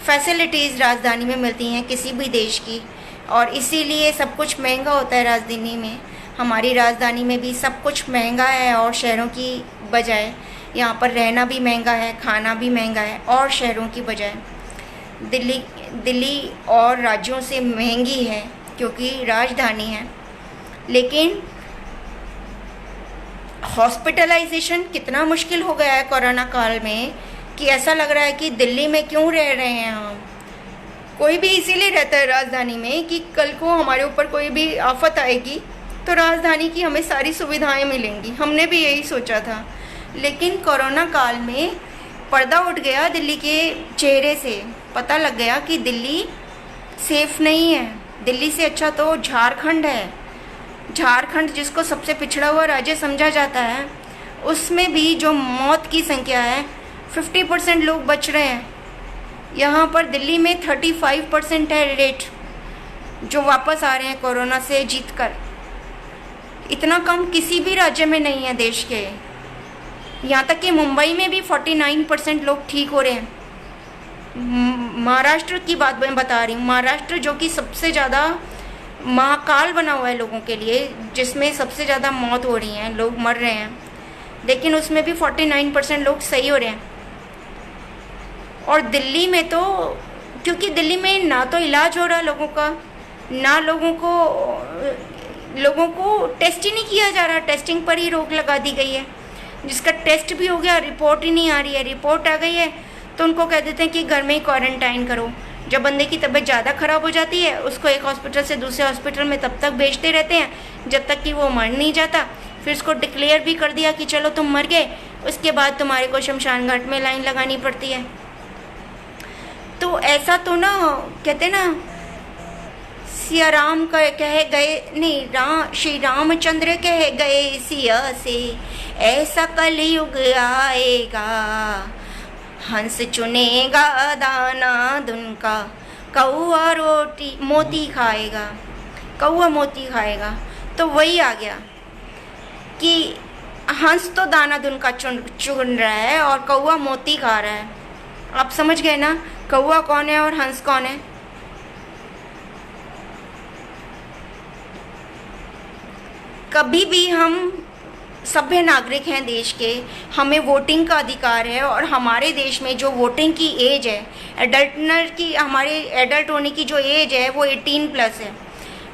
फैसिलिटीज़ राजधानी में मिलती हैं किसी भी देश की। और इसीलिए सब कुछ महंगा होता है राजधानी में। हमारी राजधानी में भी सब कुछ महंगा है, और शहरों की बजाय यहाँ पर रहना भी महंगा है, खाना भी महंगा है, और शहरों की बजाय दिल्ली और राज्यों से महंगी है क्योंकि राजधानी है। लेकिन हॉस्पिटलाइजेशन कितना मुश्किल हो गया है कोरोना काल में कि ऐसा लग रहा है कि दिल्ली में क्यों रह रहे हैं हम। कोई भी इसीलिए रहता है राजधानी में कि कल को हमारे ऊपर कोई भी आफत आएगी तो राजधानी की हमें सारी सुविधाएं मिलेंगी। हमने भी यही सोचा था, लेकिन कोरोना काल में पर्दा उठ गया दिल्ली के चेहरे से। पता लग गया कि दिल्ली सेफ नहीं है। दिल्ली से अच्छा तो झारखंड है। झारखंड जिसको सबसे पिछड़ा हुआ राज्य समझा जाता है, उसमें भी जो मौत की संख्या है 50% लोग बच रहे हैं। यहाँ पर दिल्ली में 35% है रेट जो वापस आ रहे हैं कोरोना से जीत कर। इतना कम किसी भी राज्य में नहीं है देश के। यहाँ तक कि मुंबई में भी 49% लोग ठीक हो रहे हैं। महाराष्ट्र की बात मैं बता रही हूँ, महाराष्ट्र जो कि सबसे ज़्यादा महाकाल बना हुआ है लोगों के लिए, जिसमें सबसे ज़्यादा मौत हो रही हैं, लोग मर रहे हैं, लेकिन उसमें भी 49% लोग सही हो रहे हैं। और दिल्ली में तो, क्योंकि दिल्ली में ना तो इलाज हो रहा लोगों का, ना लोगों को टेस्ट ही नहीं किया जा रहा, टेस्टिंग पर ही रोक लगा दी गई है। जिसका टेस्ट भी हो गया, रिपोर्ट ही नहीं आ रही है, रिपोर्ट आ गई है तो उनको कह देते हैं कि घर में ही क्वारंटाइन करो। जब बंदे की तबीयत ज़्यादा ख़राब हो जाती है, उसको एक हॉस्पिटल से दूसरे हॉस्पिटल में तब तक भेजते रहते हैं जब तक कि वो मर नहीं जाता। फिर उसको डिक्लेयर भी कर दिया कि चलो तुम मर गए, उसके बाद तुम्हारे को शमशान घाट में लाइन लगानी पड़ती है। तो ऐसा तो ना, कहते ना, सिया राम कह गए, नहीं, श्री रामचंद्र कह गए सिया से, ऐसा कलयुग आएगा, हंस चुनेगा दाना दुन का, कौआ रोटी मोती खाएगा, कौआ मोती खाएगा। तो वही आ गया कि हंस तो दाना दुन का चुन रहा है और कौआ मोती खा रहा है। आप समझ गए ना, कौआ कौन है और हंस कौन है। कभी भी हम सभ्य नागरिक हैं देश के, हमें वोटिंग का अधिकार है। और हमारे देश में जो वोटिंग की एज है, एडल्टनर की, हमारे एडल्ट होने की जो एज है वो 18+ है।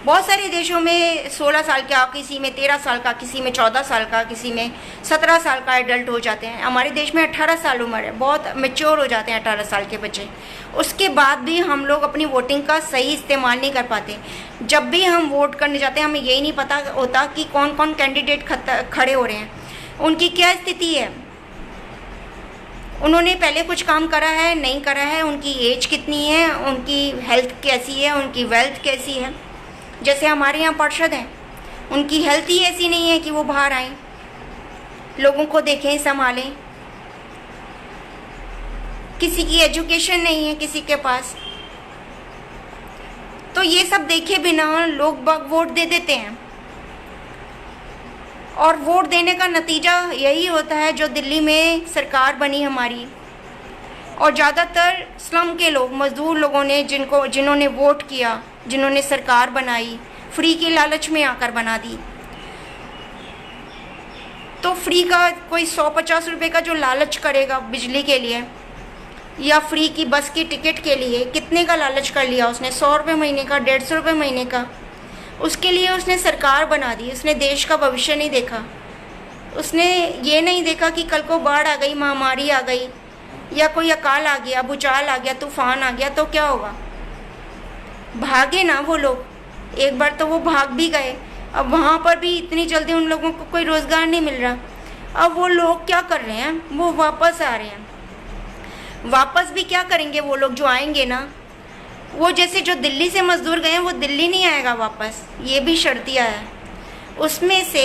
बहुत सारे देशों में 16 साल का, किसी में 13 साल का, किसी में 14 साल का, किसी में 17 साल का एडल्ट हो जाते हैं। हमारे देश में 18 साल उम्र है, बहुत मैच्योर हो जाते हैं 18 साल के बच्चे। उसके बाद भी हम लोग अपनी वोटिंग का सही इस्तेमाल नहीं कर पाते। जब भी हम वोट करने जाते हैं, हमें यही नहीं पता होता कि कौन कौन कैंडिडेट खड़े हो रहे हैं, उनकी क्या स्थिति है, उन्होंने पहले कुछ काम करा है, नहीं करा है, उनकी एज कितनी है, उनकी हेल्थ कैसी है, उनकी वेल्थ कैसी है। जैसे हमारे यहाँ पार्षद हैं, उनकी हेल्थ ही ऐसी नहीं है कि वो बाहर आएँ, लोगों को देखें, संभालें। किसी की एजुकेशन नहीं है किसी के पास। तो ये सब देखे बिना लोग बाग वोट दे देते हैं, और वोट देने का नतीजा यही होता है जो दिल्ली में सरकार बनी हमारी। और ज़्यादातर स्लम के लोग, मजदूर लोगों ने, जिन्होंने वोट किया, जिन्होंने सरकार बनाई, फ्री के लालच में आकर बना दी। तो फ्री का कोई 150 रुपये का जो लालच करेगा बिजली के लिए, या फ्री की बस की टिकट के लिए, कितने का लालच कर लिया उसने, 100 रुपये महीने का, 150 रुपये महीने का। उसके लिए उसने सरकार बना दी, उसने देश का भविष्य नहीं देखा। उसने ये नहीं देखा कि कल को बाढ़ आ गई, महामारी आ गई, या कोई अकाल आ गया, भूचाल आ गया, तूफान आ गया, तो क्या होगा। भागे ना वो लोग, एक बार तो वो भाग भी गए। अब वहाँ पर भी इतनी जल्दी उन लोगों को कोई रोज़गार नहीं मिल रहा। अब वो लोग क्या कर रहे हैं, वो वापस आ रहे हैं। वापस भी क्या करेंगे वो लोग जो आएंगे ना, वो जैसे जो दिल्ली से मजदूर गए हैं, वो दिल्ली नहीं आएगा वापस, ये भी शर्त दिया है। उसमें से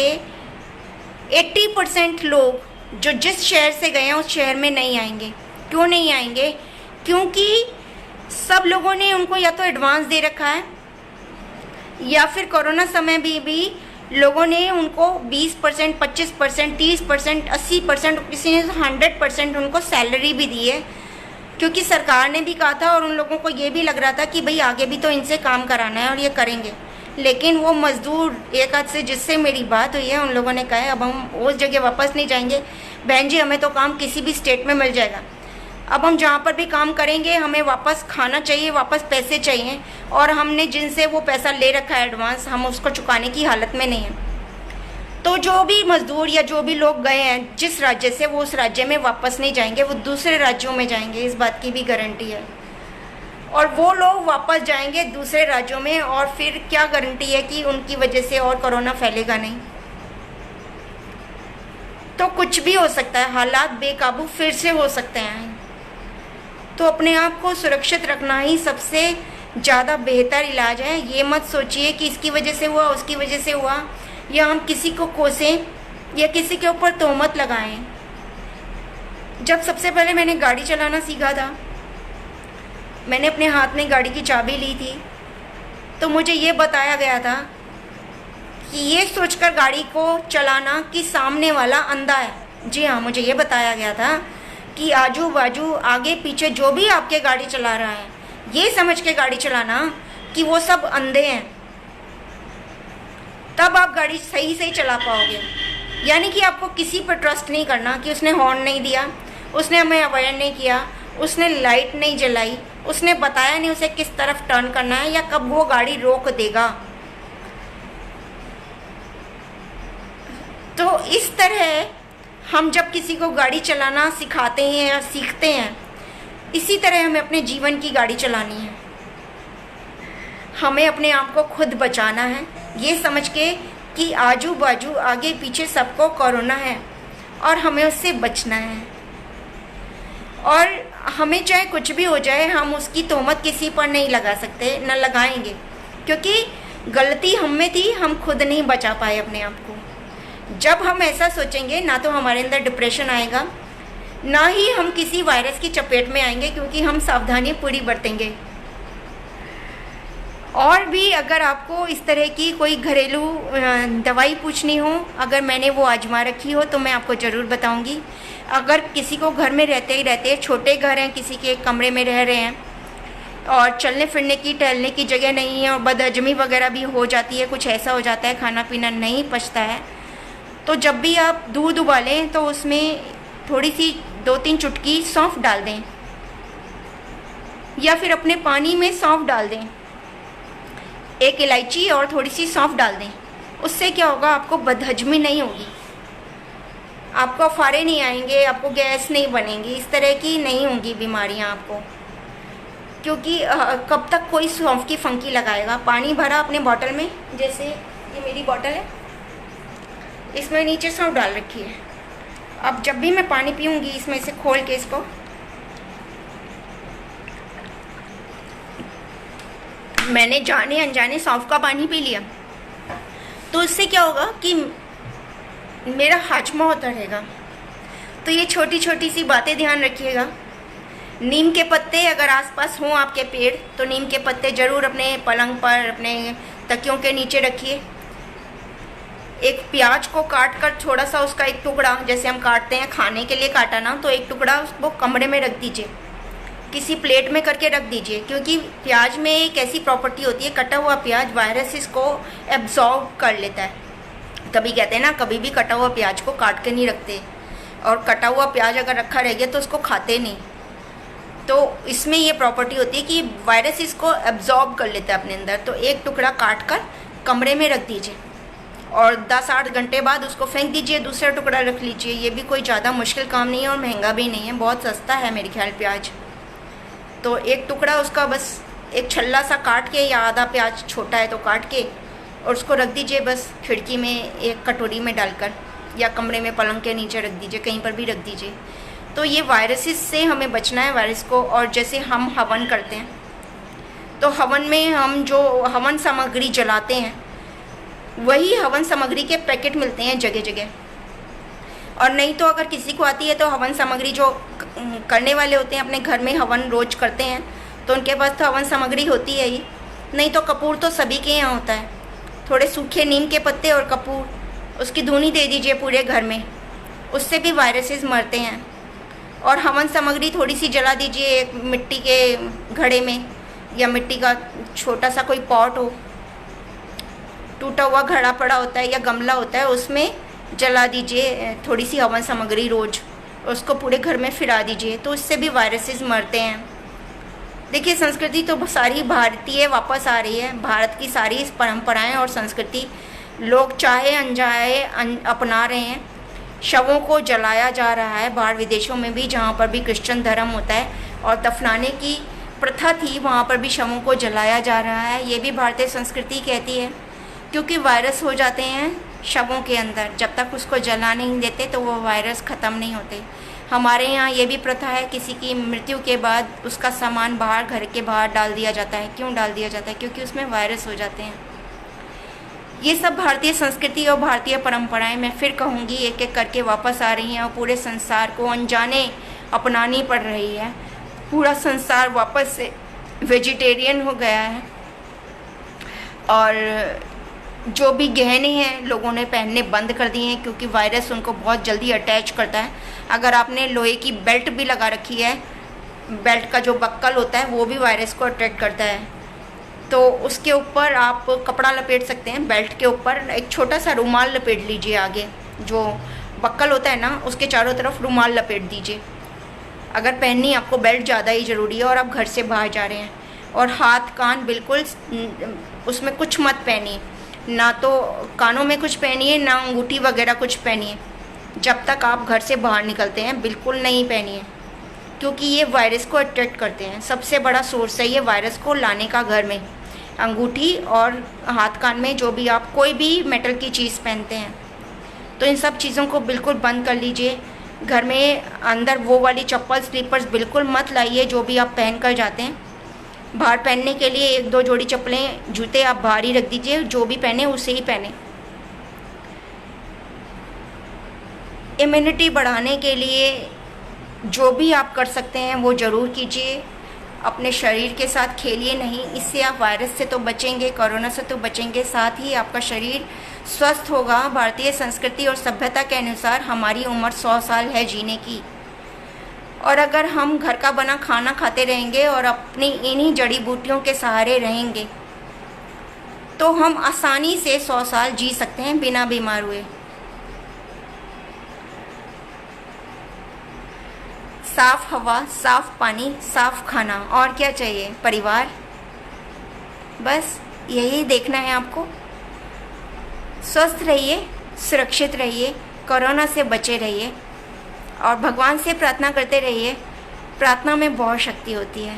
80% लोग जो जिस शहर से गए हैं उस शहर में नहीं आएंगे। क्यों नहीं आएंगे? क्योंकि सब लोगों ने उनको या तो एडवांस दे रखा है, या फिर कोरोना समय भी लोगों ने उनको 20%, 25%, 30%, 80%, किसी ने 100% उनको सैलरी भी दी है, क्योंकि सरकार ने भी कहा था और उन लोगों को ये भी लग रहा था कि भाई आगे भी तो इनसे काम कराना है और ये करेंगे। लेकिन वो मज़दूर एक हाथ से जिससे मेरी बात हुई है, उन लोगों ने कहा है अब हम उस जगह वापस नहीं जाएंगे। बहन जी, हमें तो काम किसी भी स्टेट में मिल जाएगा। अब हम जहाँ पर भी काम करेंगे हमें वापस खाना चाहिए, वापस पैसे चाहिए, और हमने जिनसे वो पैसा ले रखा है एडवांस, हम उसको चुकाने की हालत में नहीं है। तो जो भी मज़दूर या जो भी लोग गए हैं जिस राज्य से, वो उस राज्य में वापस नहीं जाएंगे, वो दूसरे राज्यों में जाएंगे, इस बात की भी गारंटी है। और वो लोग वापस जाएंगे दूसरे राज्यों में, और फिर क्या गारंटी है कि उनकी वजह से और कोरोना फैलेगा नहीं। तो कुछ भी हो सकता है, हालात बेकाबू फिर से हो सकते हैं। तो अपने आप को सुरक्षित रखना ही सबसे ज़्यादा बेहतर इलाज है। ये मत सोचिए कि इसकी वजह से हुआ, उसकी वजह से हुआ, या हम किसी को कोसें या किसी के ऊपर तोहमत लगाएं। जब सबसे पहले मैंने गाड़ी चलाना सीखा था मैंने अपने हाथ में गाड़ी की चाबी ली थी, तो मुझे ये बताया गया था कि ये सोचकर गाड़ी को चलाना कि सामने वाला अंधा है। जी हाँ, मुझे ये बताया गया था कि आजू बाजू आगे पीछे जो भी आपके गाड़ी चला रहा है, ये समझ के गाड़ी चलाना कि वो सब अंधे हैं, तब आप गाड़ी सही से चला पाओगे। यानी कि आपको किसी पर ट्रस्ट नहीं करना कि उसने हॉर्न नहीं दिया, उसने हमें अवॉइड नहीं किया, उसने लाइट नहीं जलाई, उसने बताया नहीं उसे किस तरफ टर्न करना है या कब वो गाड़ी रोक देगा। तो इस तरह हम जब किसी को गाड़ी चलाना सिखाते हैं या सीखते हैं, इसी तरह हमें अपने जीवन की गाड़ी चलानी है। हमें अपने आप को खुद बचाना है, ये समझ के कि आजू बाजू आगे पीछे सबको कोरोना है और हमें उससे बचना है। और हमें चाहे कुछ भी हो जाए, हम उसकी तोहमत किसी पर नहीं लगा सकते, न लगाएंगे, क्योंकि गलती हम में थी, हम खुद नहीं बचा पाए अपने आप को। जब हम ऐसा सोचेंगे, ना तो हमारे अंदर डिप्रेशन आएगा, ना ही हम किसी वायरस की चपेट में आएंगे, क्योंकि हम सावधानी पूरी बरतेंगे। और भी अगर आपको इस तरह की कोई घरेलू दवाई पूछनी हो, अगर मैंने वो आजमा रखी हो तो मैं आपको ज़रूर बताऊंगी। अगर किसी को घर में रहते ही रहते, छोटे घर हैं, किसी के कमरे में रह रहे हैं और चलने फिरने की टहलने की जगह नहीं है और बदहजमी वगैरह भी हो जाती है, कुछ ऐसा हो जाता है, खाना पीना नहीं पचता है, तो जब भी आप दूध उबालें तो उसमें थोड़ी सी 2-3 चुटकी सौंफ डाल दें, या फिर अपने पानी में सौंफ डाल दें, एक इलायची और थोड़ी सी सौंफ डाल दें। उससे क्या होगा, आपको बदहजमी नहीं होगी, आपको अफारे नहीं आएंगे, आपको गैस नहीं बनेगी, इस तरह की नहीं होंगी बीमारियां आपको। क्योंकि कब तक कोई सौंफ की फंकी लगाएगा। पानी भरा अपने बॉटल में, जैसे ये मेरी बॉटल है, इसमें नीचे सौंफ डाल रखी है। अब जब भी मैं पानी पीऊँगी, इसमें से खोल के इसको मैंने जाने अनजाने सौंफ का पानी पी लिया, तो इससे क्या होगा कि मेरा हाजमा होता रहेगा। तो ये छोटी छोटी सी बातें ध्यान रखिएगा। नीम के पत्ते अगर आसपास हों आपके पेड़, तो नीम के पत्ते ज़रूर अपने पलंग पर, अपने तकियों के नीचे रखिए। एक प्याज को काट कर थोड़ा सा उसका एक टुकड़ा, जैसे हम काटते हैं खाने के लिए काटा ना, तो एक टुकड़ा उसको कमरे में रख दीजिए, किसी प्लेट में करके रख दीजिए। क्योंकि प्याज में एक ऐसी प्रॉपर्टी होती है, कटा हुआ प्याज वायरसेस को एब्जॉर्ब कर लेता है। तभी कहते हैं ना, कभी भी कटा हुआ प्याज को काट के नहीं रखते, और कटा हुआ प्याज अगर रखा रह गया तो उसको खाते नहीं। तो इसमें ये प्रॉपर्टी होती है कि वायरस इसको एब्जॉर्ब कर लेता है अपने अंदर। तो एक टुकड़ा काट कर कमरे में रख दीजिए और 10-8 घंटे बाद उसको फेंक दीजिए, दूसरा टुकड़ा रख लीजिए। ये भी कोई ज़्यादा मुश्किल काम नहीं है और महंगा भी नहीं है, बहुत सस्ता है मेरे ख्याल प्याज। तो एक टुकड़ा उसका बस एक छल्ला सा काट के, या आधा प्याज छोटा है तो काट के, और उसको रख दीजिए बस खिड़की में एक कटोरी में डालकर, या कमरे में पलंग के नीचे रख दीजिए, कहीं पर भी रख दीजिए। तो ये वायरसेस से हमें बचना है, वायरस को। और जैसे हम हवन करते हैं, तो हवन में हम जो हवन सामग्री जलाते हैं, वही हवन सामग्री के पैकेट मिलते हैं जगह जगह। और नहीं तो अगर किसी को आती है तो हवन सामग्री जो करने वाले होते हैं, अपने घर में हवन रोज करते हैं, तो उनके पास तो हवन सामग्री होती है ही। नहीं तो कपूर तो सभी के यहाँ होता है। थोड़े सूखे नीम के पत्ते और कपूर, उसकी धुनी दे दीजिए पूरे घर में, उससे भी वायरसेस मरते हैं। और हवन सामग्री थोड़ी सी जला दीजिए एक मिट्टी के घड़े में, या मिट्टी का छोटा सा कोई पॉट हो, टूटा हुआ घड़ा पड़ा होता है या गमला होता है, उसमें जला दीजिए थोड़ी सी हवन सामग्री रोज़, उसको पूरे घर में फिरा दीजिए, तो इससे भी वायरसेस मरते हैं। देखिए, संस्कृति तो सारी भारतीय वापस आ रही है। भारत की सारी परंपराएं और संस्कृति लोग चाहे अनचाहे अपना रहे हैं। शवों को जलाया जा रहा है बाहर विदेशों में भी, जहाँ पर भी क्रिश्चियन धर्म होता है और दफनाने की प्रथा थी, वहाँ पर भी शवों को जलाया जा रहा है। ये भी भारतीय संस्कृति कहती है, क्योंकि वायरस हो जाते हैं शवों के अंदर। जब तक उसको जला नहीं देते तो वो वायरस ख़त्म नहीं होते। हमारे यहाँ ये भी प्रथा है, किसी की मृत्यु के बाद उसका सामान बाहर, घर के बाहर डाल दिया जाता है। क्यों डाल दिया जाता है? क्योंकि उसमें वायरस हो जाते हैं। ये सब भारतीय संस्कृति और भारतीय परंपराएं, मैं फिर कहूँगी, एक एक करके वापस आ रही हैं और पूरे संसार को अनजाने अपनानी पड़ रही है। पूरा संसार वापस से वेजिटेरियन हो गया है, और जो भी गहने हैं लोगों ने पहनने बंद कर दिए हैं, क्योंकि वायरस उनको बहुत जल्दी अटैच करता है। अगर आपने लोहे की बेल्ट भी लगा रखी है, बेल्ट का जो बक्कल होता है वो भी वायरस को अट्रैक्ट करता है, तो उसके ऊपर आप कपड़ा लपेट सकते हैं। बेल्ट के ऊपर एक छोटा सा रुमाल लपेट लीजिए, आगे जो बक्कल होता है ना उसके चारों तरफ रुमाल लपेट दीजिए, अगर पहननी आपको बेल्ट ज़्यादा ही ज़रूरी है और आप घर से बाहर जा रहे हैं। और हाथ कान बिल्कुल उसमें कुछ मत पहनिए, ना तो कानों में कुछ पहनिए, ना अंगूठी वगैरह कुछ पहनिए, जब तक आप घर से बाहर निकलते हैं बिल्कुल नहीं पहनिए, क्योंकि ये वायरस को अट्रैक्ट करते हैं। सबसे बड़ा सोर्स है ये वायरस को लाने का घर में, अंगूठी और हाथ कान में जो भी आप कोई भी मेटल की चीज़ पहनते हैं, तो इन सब चीज़ों को बिल्कुल बंद कर लीजिए। घर में अंदर वो वाली चप्पल स्लीपर्स बिल्कुल मत लाइए जो भी आप पहन कर जाते हैं। बाहर पहनने के लिए 1-2 जोड़ी चप्पलें जूते आप बाहर ही रख दीजिए, जो भी पहने उसे ही पहने। इम्यूनिटी बढ़ाने के लिए जो भी आप कर सकते हैं वो ज़रूर कीजिए। अपने शरीर के साथ खेलिए नहीं, इससे आप वायरस से तो बचेंगे, कोरोना से तो बचेंगे, साथ ही आपका शरीर स्वस्थ होगा। भारतीय संस्कृति और सभ्यता के अनुसार हमारी उम्र 100 साल है जीने की, और अगर हम घर का बना खाना खाते रहेंगे और अपनी इन्हीं जड़ी बूटियों के सहारे रहेंगे तो हम आसानी से 100 साल जी सकते हैं बिना बीमार हुए। साफ हवा, साफ पानी, साफ खाना, और क्या चाहिए परिवार? बस यही देखना है आपको। स्वस्थ रहिए, सुरक्षित रहिए, कोरोना से बचे रहिए और भगवान से प्रार्थना करते रहिए। प्रार्थना में बहुत शक्ति होती है।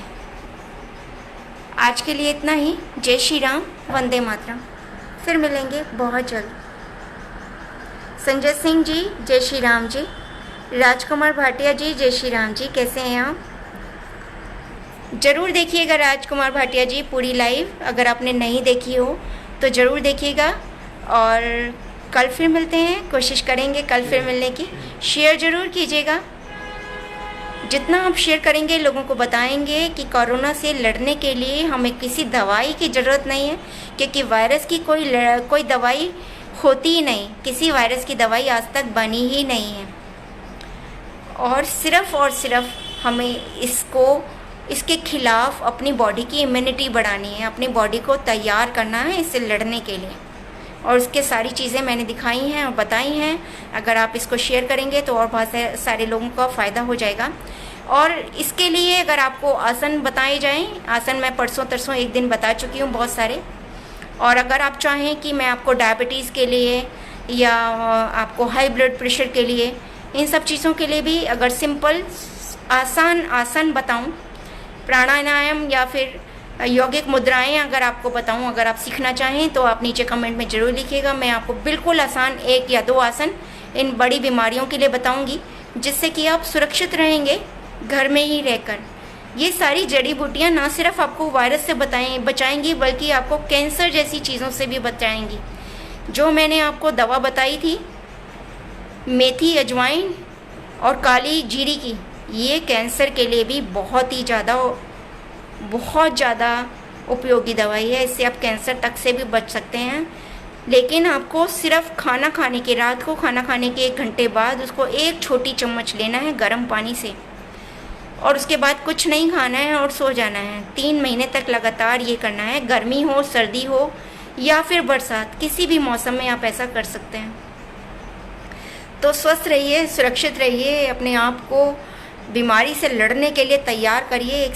आज के लिए इतना ही। जय श्री राम, वंदे मातरम। फिर मिलेंगे बहुत जल्द। संजय सिंह जी जय श्री राम जी, राजकुमार भाटिया जी जय श्री राम जी, कैसे हैं आप? ज़रूर देखिएगा राजकुमार भाटिया जी पूरी लाइव, अगर आपने नहीं देखी हो तो ज़रूर देखिएगा। और कल फिर मिलते हैं, कोशिश करेंगे कल फिर मिलने की। शेयर ज़रूर कीजिएगा, जितना आप शेयर करेंगे लोगों को बताएंगे कि कोरोना से लड़ने के लिए हमें किसी दवाई की ज़रूरत नहीं है, क्योंकि वायरस की कोई दवाई होती ही नहीं, किसी वायरस की दवाई आज तक बनी ही नहीं है। और सिर्फ हमें इसके खिलाफ अपनी बॉडी की इम्यूनिटी बढ़ानी है, अपनी बॉडी को तैयार करना है इससे लड़ने के लिए। और उसके सारी चीज़ें मैंने दिखाई हैं और बताई हैं। अगर आप इसको शेयर करेंगे तो और बहुत सारे लोगों का फ़ायदा हो जाएगा। और इसके लिए अगर आपको आसन बताए जाएं, आसन मैं परसों तरसों एक दिन बता चुकी हूँ बहुत सारे। और अगर आप चाहें कि मैं आपको डायबिटीज़ के लिए या आपको हाई ब्लड प्रेशर के लिए, इन सब चीज़ों के लिए भी अगर सिंपल आसान आसन बताऊँ, प्राणायाम या फिर यौगिक मुद्राएं अगर आपको बताऊं, अगर आप सीखना चाहें तो आप नीचे कमेंट में ज़रूर लिखिएगा। मैं आपको बिल्कुल आसान 1 या 2 आसन इन बड़ी बीमारियों के लिए बताऊंगी, जिससे कि आप सुरक्षित रहेंगे घर में ही रहकर। ये सारी जड़ी बूटियां ना सिर्फ आपको वायरस से बचाएंगी, बल्कि आपको कैंसर जैसी चीज़ों से भी बचाएंगी। जो मैंने आपको दवा बताई थी मेथी, अजवाइन और काली जीरी की, ये कैंसर के लिए भी बहुत ज़्यादा उपयोगी दवाई है। इससे आप कैंसर तक से भी बच सकते हैं। लेकिन आपको सिर्फ खाना खाने के, रात को खाना खाने के 1 घंटे बाद उसको 1 छोटी चम्मच लेना है गर्म पानी से, और उसके बाद कुछ नहीं खाना है और सो जाना है। 3 महीने तक लगातार ये करना है। गर्मी हो, सर्दी हो या फिर बरसात, किसी भी मौसम में आप ऐसा कर सकते हैं। तो स्वस्थ रहिए, सुरक्षित रहिए, अपने आप को बीमारी से लड़ने के लिए तैयार करिए। एक